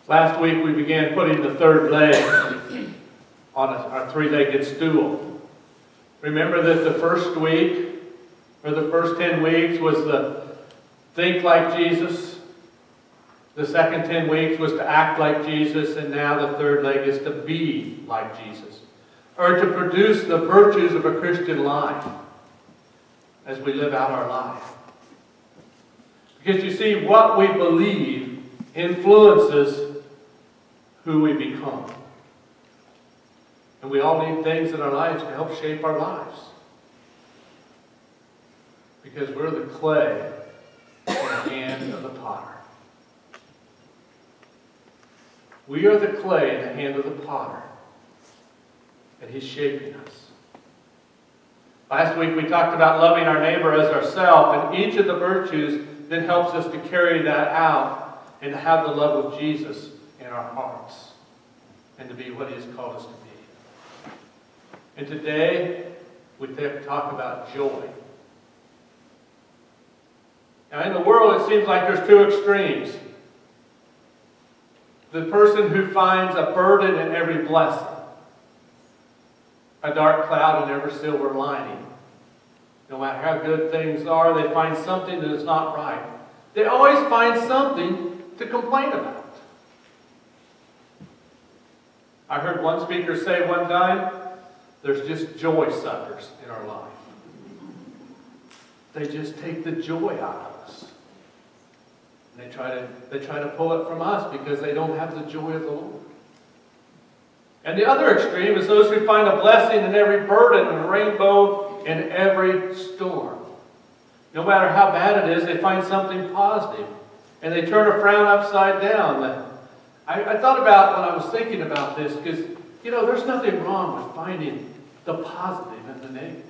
Last week we began putting the third leg on our three-legged stool. Remember that the first week, or the first 10 weeks, was the think like Jesus. The second 10 weeks was to act like Jesus, and now the third leg is to be like Jesus, or to produce the virtues of a Christian life as we live out our life. Because you see, what we believe influences who we become. And we all need things in our lives to help shape our lives. Because we're the clay in the hand of the potter. We are the clay in the hand of the potter. And he's shaping us. Last week we talked about loving our neighbor as ourselves, and each of the virtues then helps us to carry that out and to have the love of Jesus in our hearts and to be what he has called us to be. And today we talk about joy. Now in the world it seems like there's two extremes. The person who finds a burden in every blessing, a dark cloud in every silver lining. No matter how good things are, they find something that is not right. They always find something to complain about. I heard one speaker say one time, there's just joy suckers in our life. They just take the joy out of us. And they try to pull it from us because they don't have the joy of the Lord. And the other extreme is those who find a blessing in every burden and a rainbow in every storm. No matter how bad it is, they find something positive. And they turn a frown upside down. I thought about when I was thinking about this, because, you know, there's nothing wrong with finding the positive and the negative.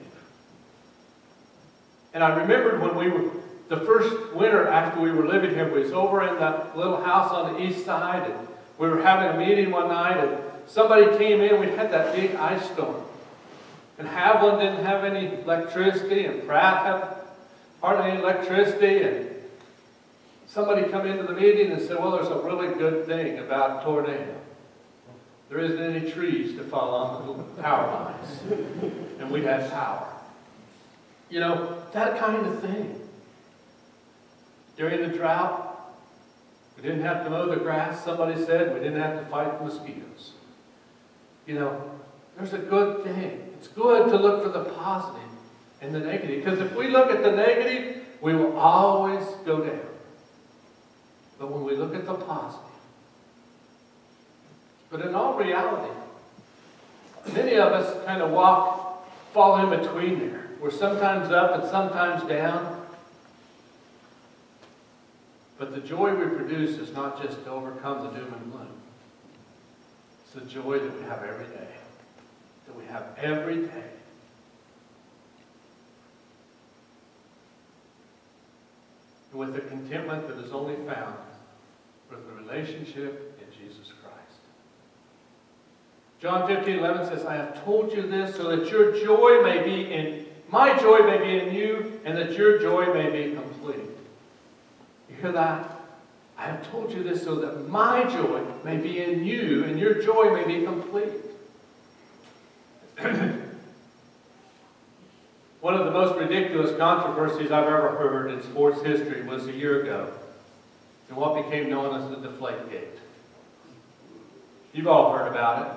And I remembered when the first winter after we were living here, we was over in that little house on the east side, and we were having a meeting one night, and somebody came in. We had that big ice storm. And Haviland didn't have any electricity, and Pratt had hardly any electricity. And somebody come into the meeting and said, well, there's a really good thing about tornado. There isn't any trees to fall on the power lines. And we had power. You know, that kind of thing. During the drought, we didn't have to mow the grass, somebody said. We didn't have to fight the mosquitoes. You know, there's a good thing. It's good to look for the positive and the negative. Because if we look at the negative, we will always go down. But when we look at the positive. But in all reality, many of us kind of fall in between there. We're sometimes up and sometimes down. But the joy we produce is not just to overcome the doom and gloom. It's the joy that we have every day. That we have every day. And with the contentment that is only found with the relationship in Jesus Christ. John 15:11 says, I have told you this so that your joy may be in, my joy may be in you, and that your joy may be complete. You hear that? I have told you this so that my joy may be in you, and your joy may be complete. One of the most ridiculous controversies I've ever heard in sports history was a year ago, in what became known as the Deflategate. You've all heard about it.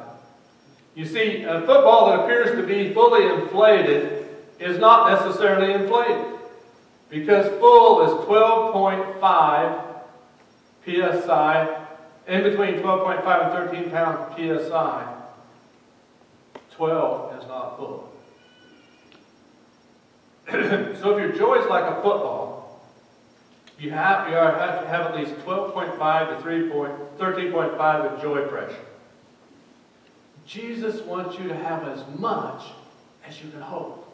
You see, a football that appears to be fully inflated is not necessarily inflated, because full is 12.5 psi, in between 12.5 and 13 pounds psi. 12 is not full. So if your joy is like a football, you have to have at least 12.5 to 13.5 of joy pressure. Jesus wants you to have as much as you can hold.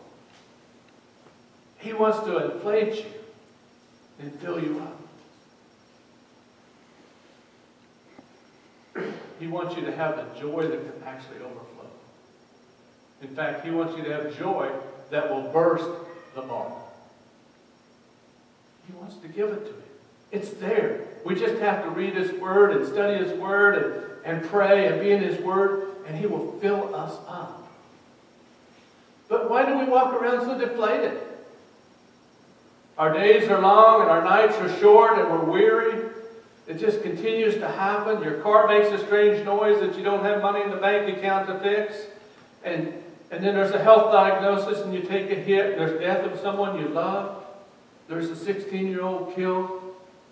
He wants to inflate you and fill you up. He wants you to have the joy that can actually overflow. In fact, he wants you to have joy that will burst the bottle. He wants to give it to you. It's there. We just have to read His Word and study His Word and pray and be in His Word, and He will fill us up. But why do we walk around so deflated? Our days are long and our nights are short and we're weary. It just continues to happen. Your car makes a strange noise that you don't have money in the bank account to fix. And then there's a health diagnosis and you take a hit. There's death of someone you love. There's a 16-year-old killed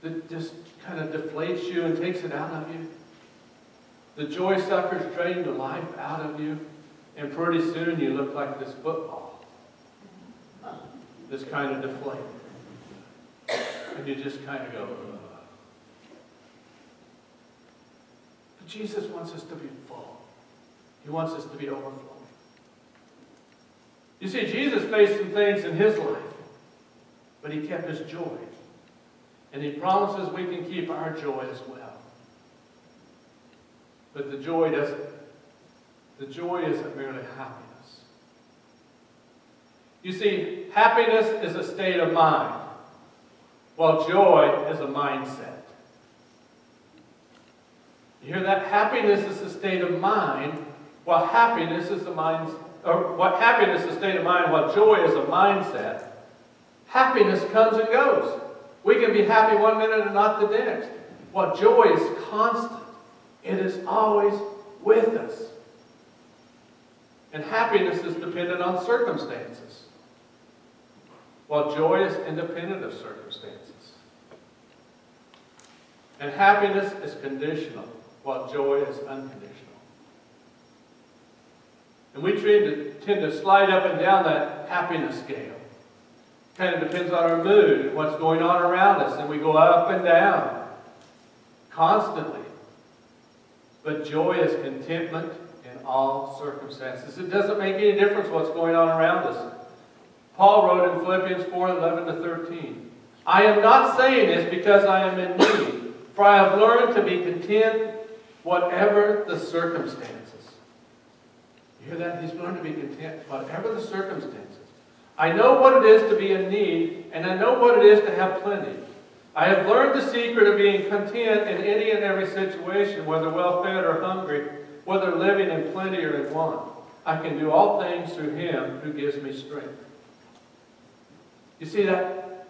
that just kind of deflates you and takes it out of you. The joy suckers drain the life out of you. And pretty soon you look like this football. This kind of deflated. And you just kind of go, ugh. But Jesus wants us to be full. He wants us to be overflowing. You see, Jesus faced some things in His life, but He kept His joy. And He promises we can keep our joy as well. But the joy isn't merely happiness. You see, happiness is a state of mind, while joy is a mindset. You hear that? Happiness is a state of mind, while happiness is a mind, or what happiness is a state of mind, while joy is a mindset. Happiness comes and goes. We can be happy one minute and not the next. While joy is constant. It is always with us. And happiness is dependent on circumstances, while joy is independent of circumstances. And happiness is conditional, while joy is unconditional. And we tend to slide up and down that happiness scale. Kind of depends on our mood and what's going on around us, and we go up and down constantly. But joy is contentment in all circumstances. It doesn't make any difference what's going on around us. Paul wrote in Philippians 4:11-13, I am not saying this because I am in need, for I have learned to be content whatever the circumstances. You hear that? He's learned to be content whatever the circumstances. I know what it is to be in need, and I know what it is to have plenty. I have learned the secret of being content in any and every situation, whether well-fed or hungry, whether living in plenty or in want. I can do all things through Him who gives me strength. You see that?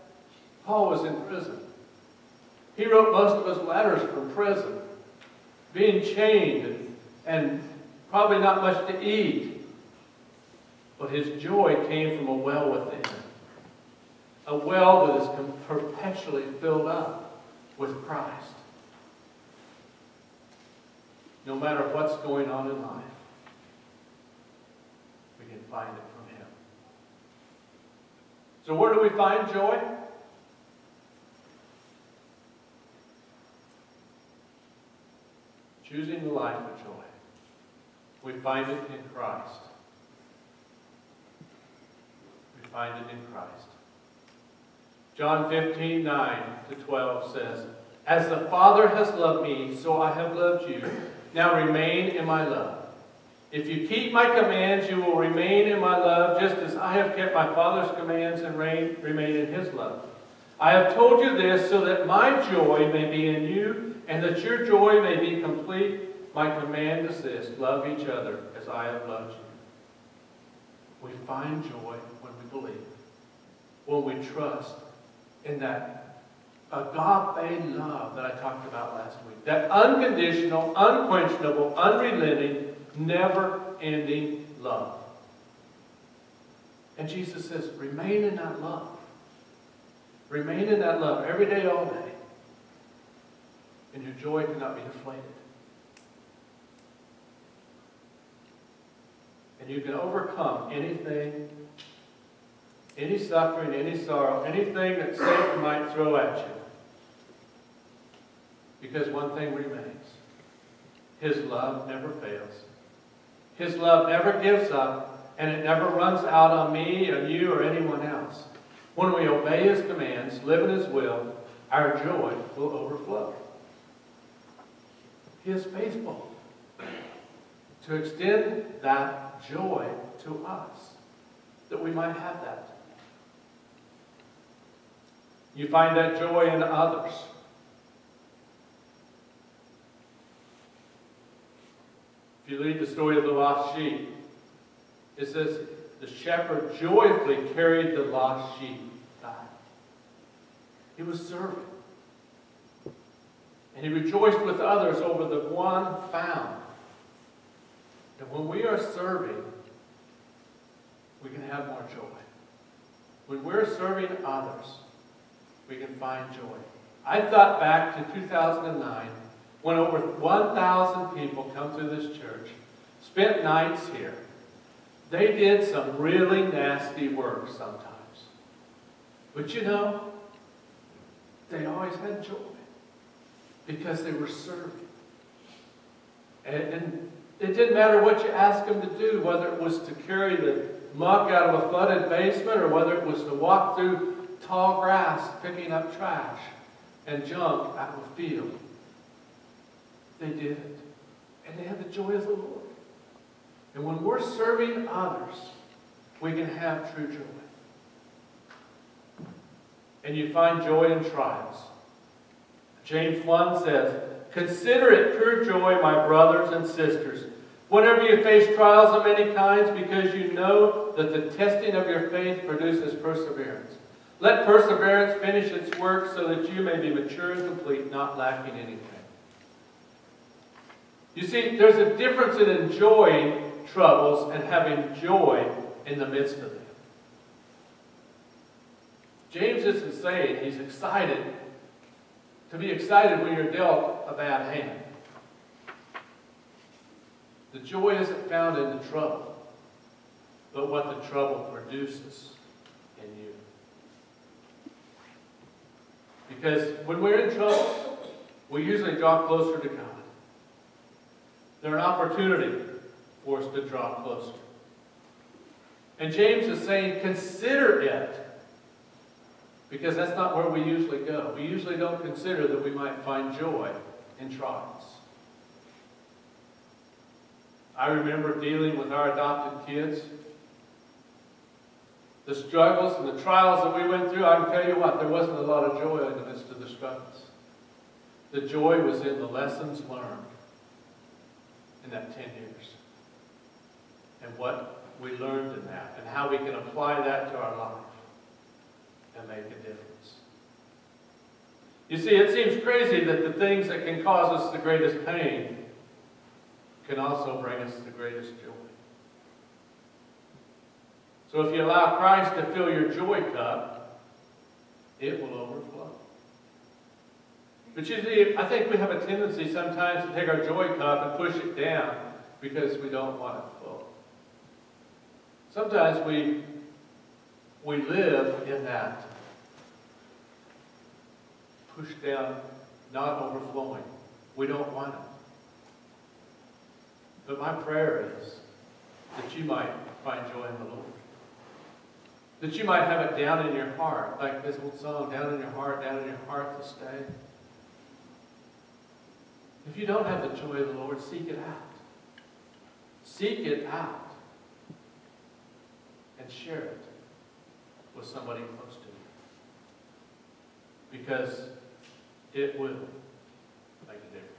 Paul was in prison. He wrote most of his letters from prison, being chained and probably not much to eat. But his joy came from a well within. A well that is perpetually filled up with Christ. No matter what's going on in life, we can find it from Him. So where do we find joy? Choosing the life of joy. We find it in Christ. We find it in Christ. John 15:9-12 says, As the Father has loved me, so I have loved you. Now remain in my love. If you keep my commands, you will remain in my love, just as I have kept my Father's commands and remain in His love. I have told you this so that my joy may be in you, and that your joy may be complete. My command is this, love each other as I have loved you. We find joy when we believe, when we trust in that agape love that I talked about last week. That unconditional, unquestionable, unrelenting, never-ending love. And Jesus says, remain in that love. Remain in that love every day, all day. And your joy cannot be deflated. And you can overcome anything, any suffering, any sorrow, anything that Satan might throw at you. Because one thing remains. His love never fails. His love never gives up, and it never runs out on me or you or anyone else. When we obey His commands, live in His will, our joy will overflow. He is faithful to extend that joy to us, that we might have that. You find that joy in others. If you read the story of the lost sheep, it says the shepherd joyfully carried the lost sheep back. He was serving. And he rejoiced with others over the one found. And when we are serving, we can have more joy. When we're serving others, we can find joy. I thought back to 2009, when over 1,000 people come through this church, spent nights here. They did some really nasty work sometimes. But you know, they always had joy because they were serving. And it didn't matter what you asked them to do, whether it was to carry the muck out of a flooded basement or whether it was to walk through tall grass picking up trash and junk out of a field. They did it. And they had the joy of the Lord. And when we're serving others, we can have true joy. And you find joy in trials. James 1 says, "Consider it pure joy, my brothers and sisters, whenever you face trials of many kinds, because you know that the testing of your faith produces perseverance. Let perseverance finish its work so that you may be mature and complete, not lacking anything." You see, there's a difference in enjoying troubles and having joy in the midst of them. James isn't saying he's excited to be excited when you're dealt a bad hand. The joy isn't found in the trouble, but what the trouble produces in you. Because when we're in trouble, we usually draw closer to God. They're an opportunity for us to draw closer. And James is saying, consider it. Because that's not where we usually go. We usually don't consider that we might find joy in trials. I remember dealing with our adopted kids. The struggles and the trials that we went through, I can tell you what, there wasn't a lot of joy in the midst of the struggles. The joy was in the lessons learned in that 10 years. And what we learned in that, and how we can apply that to our life and make a difference. You see, it seems crazy that the things that can cause us the greatest pain can also bring us the greatest joy. So if you allow Christ to fill your joy cup, it will overflow. But you see, I think we have a tendency sometimes to take our joy cup and push it down because we don't want it full. Sometimes we live in that push down, not overflowing. We don't want it. But my prayer is that you might find joy in the Lord. That you might have it down in your heart, like this old song, down in your heart to stay. If you don't have the joy of the Lord, seek it out. Seek it out. And share it with somebody close to you. Because it will make a difference.